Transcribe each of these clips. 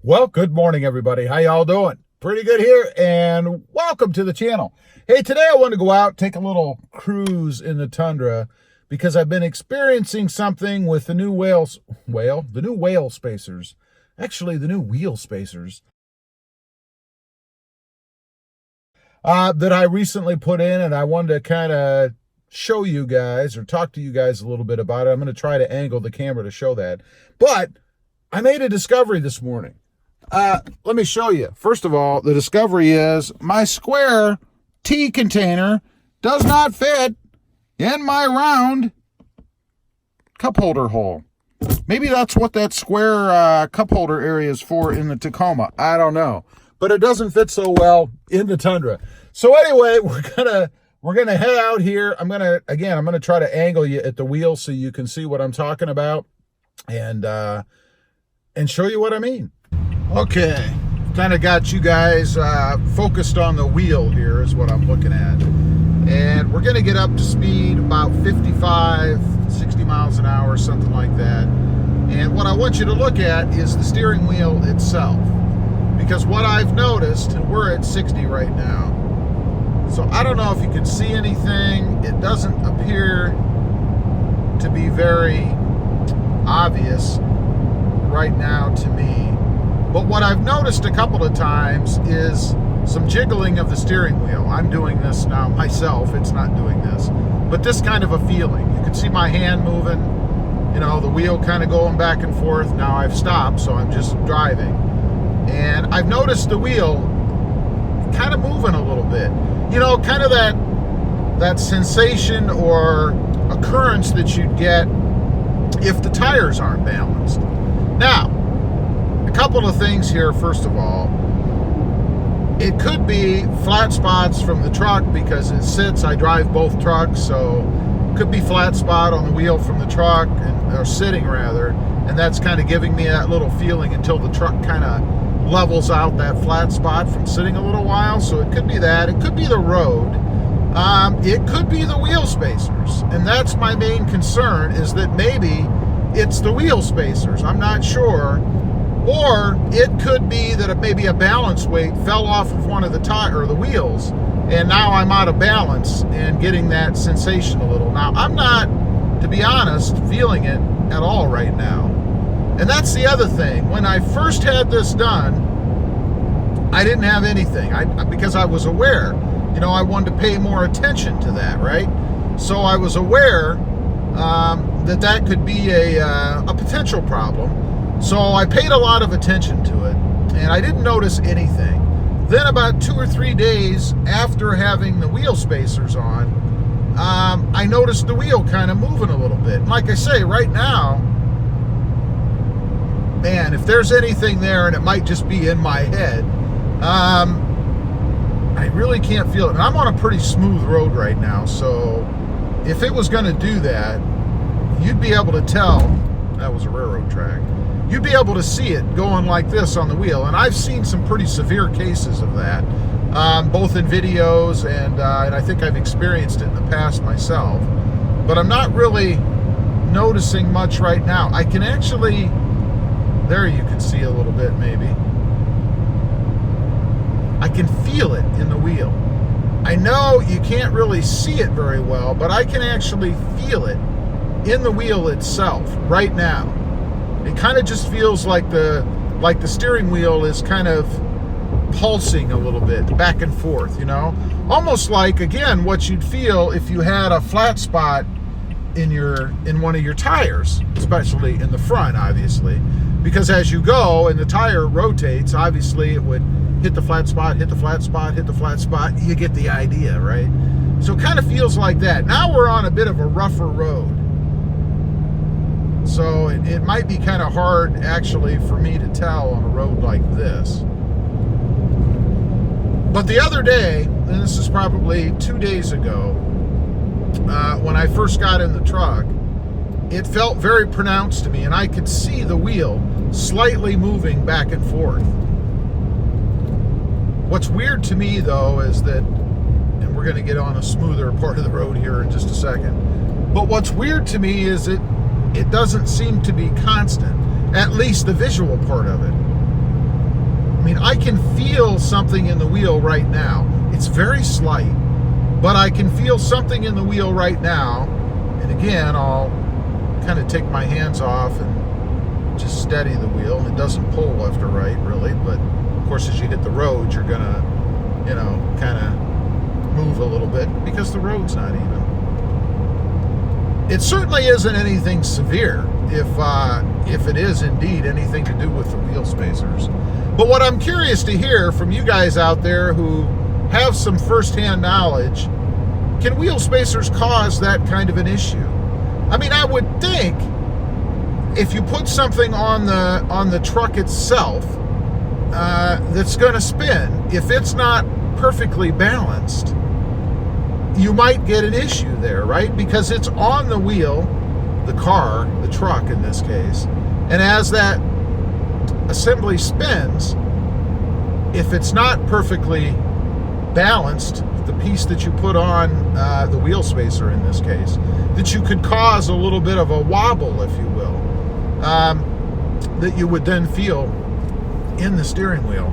Well, good morning, everybody. How y'all doing? Pretty good here, and welcome to the channel. Hey, today I want to go out, take a little cruise in the Tundra, because I've been experiencing something with the new the new wheel spacers. Actually, the new wheel spacers that I recently put in, and I wanted to kind of show you guys or talk to you guys a little bit about it. I'm going to try to angle the camera to show that. But I made a discovery this morning. Let me show you. First of all, the discovery is my square tea container does not fit in my round cup holder hole. Maybe that's what that square cup holder area is for in the Tacoma. I don't know. But it doesn't fit so well in the Tundra. So anyway, we're gonna head out here. I'm gonna try to angle you at the wheel so you can see what I'm talking about and show you what I mean. Okay, kind of got you guys focused on the wheel here is what I'm looking at. And we're gonna get up to speed about 55, 60 miles an hour, something like that. And what I want you to look at is the steering wheel itself. Because what I've noticed, and we're at 60 right now, so I don't know if you can see anything. It doesn't appear to be very obvious right now to me. But what I've noticed a couple of times is some jiggling of the steering wheel. I'm doing this now myself. It's not doing this. But this kind of a feeling. You can see my hand moving, you know, the wheel kind of going back and forth. Now I've stopped, so I'm just driving. And I've noticed the wheel kind of moving a little bit. You know, kind of that sensation or occurrence that you'd get if the tires aren't balanced. Now, a couple of things here. First of all, it could be flat spots from the truck because it sits. I drive both trucks, so it could be flat spot on the wheel from the truck, or sitting rather, and that's kind of giving me that little feeling until the truck kind of levels out that flat spot from sitting a little while. So it could be that. It could be the road. It could be the wheel spacers, and that's my main concern, is that maybe it's the wheel spacers. I'm not sure. Or it could be that maybe a balance weight fell off of one of the the wheels, and now I'm out of balance and getting that sensation a little. Now, I'm not, to be honest, feeling it at all right now. And that's the other thing. When I first had this done, I didn't have anything because I was aware. You know, I wanted to pay more attention to that, right? So I was aware that could be a potential problem. So I paid a lot of attention to it, and I didn't notice anything. Then about 2 or 3 days after having the wheel spacers on, I noticed the wheel kind of moving a little bit. And like I say, right now, man, if there's anything there, and it might just be in my head, I really can't feel it. And I'm on a pretty smooth road right now, so if it was going to do that, you'd be able to tell that was a railroad track. You'd be able to see it going like this on the wheel. And I've seen some pretty severe cases of that, both in videos and I think I've experienced it in the past myself. But I'm not really noticing much right now. I can actually, there you can see a little bit maybe. I can feel it in the wheel. I know you can't really see it very well, but I can actually feel it in the wheel itself right now. It kind of just feels like the steering wheel is kind of pulsing a little bit back and forth, you know, almost like, again, what you'd feel if you had a flat spot in one of your tires, especially in the front, obviously, because as you go and the tire rotates, obviously it would hit the flat spot, hit the flat spot, hit the flat spot. You get the idea, right? So it kind of feels like that. Now we're on a bit of a rougher road. So it might be kind of hard, actually, for me to tell on a road like this. But the other day, and this is probably 2 days ago, when I first got in the truck, it felt very pronounced to me, and I could see the wheel slightly moving back and forth. What's weird to me, though, is that, and we're going to get on a smoother part of the road here in just a second, but what's weird to me is it doesn't seem to be constant, at least the visual part of it. I can feel something in the wheel right now. It's very slight, but I can feel something in the wheel right now. And again, I'll kind of take my hands off and just steady the wheel. It doesn't pull left or right really, but of course as you hit the road, you're gonna, you know, kind of move a little bit because the road's not even. It certainly isn't anything severe if it is indeed anything to do with the wheel spacers. But what I'm curious to hear from you guys out there who have some firsthand knowledge, can wheel spacers cause that kind of an issue? I mean, I would think if you put something on the truck itself that's going to spin, if it's not perfectly balanced, you might get an issue there, right? Because it's on the wheel, the car, the truck in this case, and as that assembly spins, if it's not perfectly balanced, the piece that you put on the wheel spacer in this case, that you could cause a little bit of a wobble, if you will, that you would then feel in the steering wheel.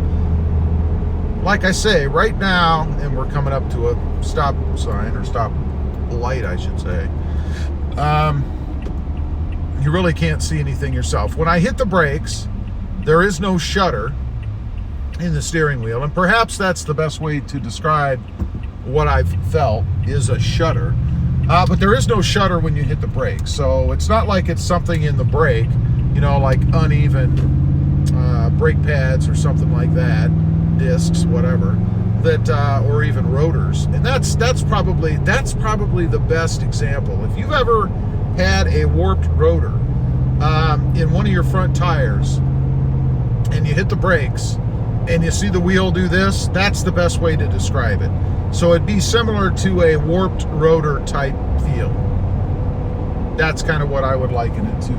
Like I say, right now, and we're coming up to a stop sign, or stop light, I should say, you really can't see anything yourself. When I hit the brakes, there is no shutter in the steering wheel, and perhaps that's the best way to describe what I've felt, is a shudder. But there is no shutter when you hit the brakes, so it's not like it's something in the brake, you know, like uneven brake pads or something like that, discs, whatever, that or even rotors. And that's probably the best example. If you've ever had a warped rotor in one of your front tires, and you hit the brakes and you see the wheel do this, that's the best way to describe it. So it'd be similar to a warped rotor type feel. That's kind of what I would liken it to.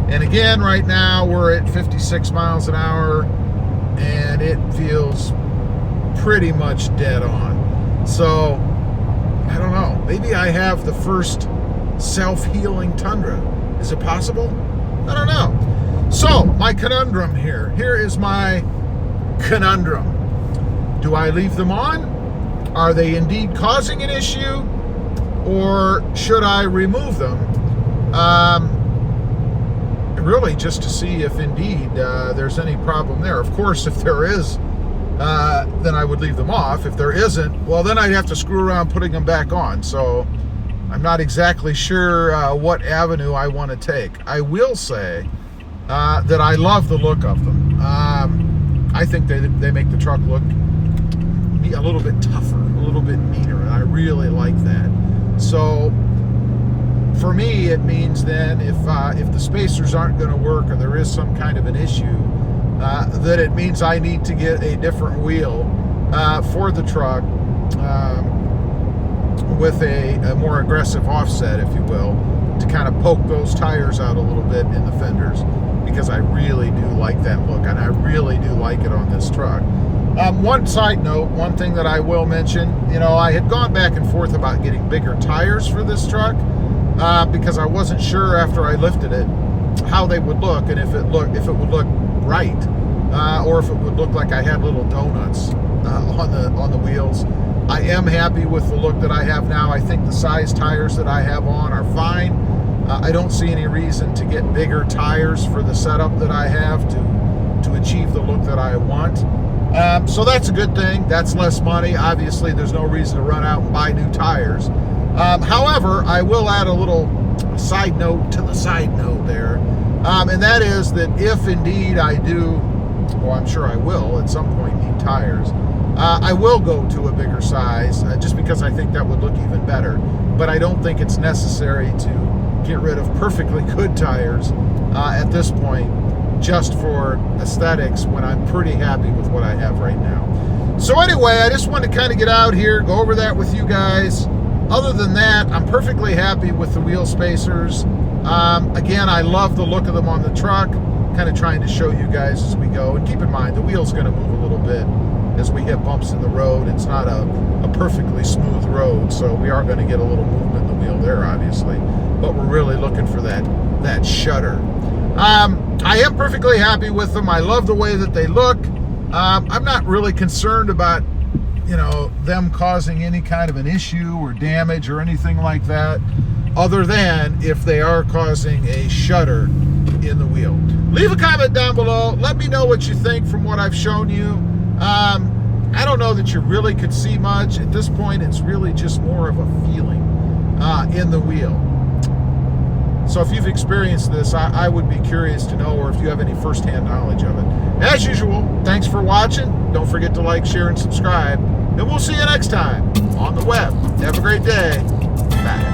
And again, right now we're at 56 miles an hour and it feels pretty much dead on. So I don't know, maybe I have the first self-healing Tundra. Is it possible? I don't know. So my conundrum here is my conundrum. Do I leave them on? Are they indeed causing an issue, or should I remove them? Really just to see if indeed there's any problem there. Of course, if there is, then I would leave them off. If there isn't, well, then I'd have to screw around putting them back on. So I'm not exactly sure what avenue I want to take. I will say that I love the look of them. I think they make the truck look a little bit tougher, a little bit neater, and I really like that. So for me, it means then if the spacers aren't going to work, or there is some kind of an issue, that it means I need to get a different wheel for the truck with a more aggressive offset, if you will, to kind of poke those tires out a little bit in the fenders, because I really do like that look, and I really do like it on this truck. One side note, one thing that I will mention, you know, I had gone back and forth about getting bigger tires for this truck because I wasn't sure after I lifted it how they would look, and if it would look right, or if it would look like I had little donuts on the wheels. I am happy with the look that I have now. I think the size tires that I have on are fine. I don't see any reason to get bigger tires for the setup that I have to achieve the look that I want. So that's a good thing. That's less money. Obviously, there's no reason to run out and buy new tires. However, I will add a little side note to the side note there, and that is that if indeed I do, well, I'm sure I will at some point need tires, I will go to a bigger size just because I think that would look even better. But I don't think it's necessary to get rid of perfectly good tires at this point just for aesthetics, when I'm pretty happy with what I have right now. So anyway, I just wanted to kind of get out here, go over that with you guys. Other than that, I'm perfectly happy with the wheel spacers. Again, I love the look of them on the truck. Kind of trying to show you guys as we go. And keep in mind, the wheel's going to move a little bit as we hit bumps in the road. It's not a perfectly smooth road, so we are going to get a little movement in the wheel there, obviously. But we're really looking for that shudder. I am perfectly happy with them. I love the way that they look. I'm not really concerned about, you know, them causing any kind of an issue or damage or anything like that, other than if they are causing a shudder in the wheel. Leave a comment down below. Let me know what you think from what I've shown you. I don't know that you really could see much. At this point, it's really just more of a feeling in the wheel. So if you've experienced this, I would be curious to know, or if you have any firsthand knowledge of it. As usual, thanks for watching. Don't forget to like, share, and subscribe. And we'll see you next time on the web. Have a great day. Bye.